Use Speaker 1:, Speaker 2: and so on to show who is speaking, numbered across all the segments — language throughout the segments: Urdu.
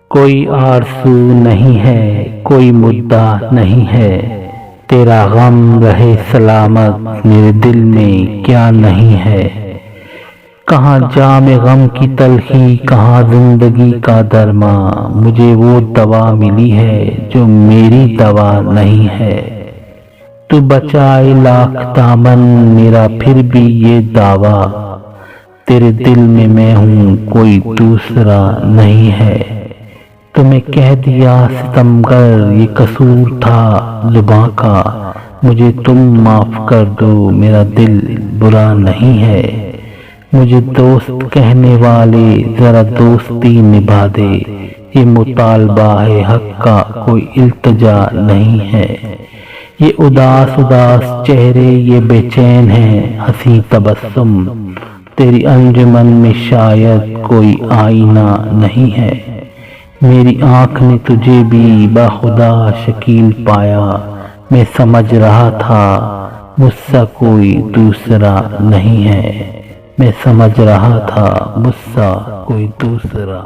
Speaker 1: کوئی آرزو نہیں ہے، کوئی مدعا نہیں ہے، تیرا غم رہے سلامت میرے دل میں کیا نہیں ہے۔ کہاں جام غم کی تلخی، کہاں زندگی کا درماں، مجھے وہ دوا ملی ہے جو میری دوا نہیں ہے۔ تو بچائے لاکھ دامن میرا پھر بھی یہ دعویٰ، تیرے دل میں میں ہوں کوئی دوسرا نہیں ہے۔ تمہیں کہہ دیا ستمگر یہ قصور تھا زباں کا، مجھے تم معاف کر دو میرا دل برا نہیں ہے۔ مجھے دوست کہنے والے ذرا دوستی نبھا دے، یہ مطالبہ ہے حق کا کوئی التجا نہیں ہے۔ یہ اداس اداس چہرے یہ بے چین ہیں ہنسی تبسم، تیری انجمن میں شاید کوئی آئینہ نہیں ہے۔ میری آنکھ نے تجھے بھی باخدا شکیل پایا، میں سمجھ رہا تھا مجھ سا کوئی دوسرا نہیں ہے۔ میں سمجھ رہا تھا مجھ سا کوئی دوسرا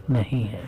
Speaker 1: نہیں ہے۔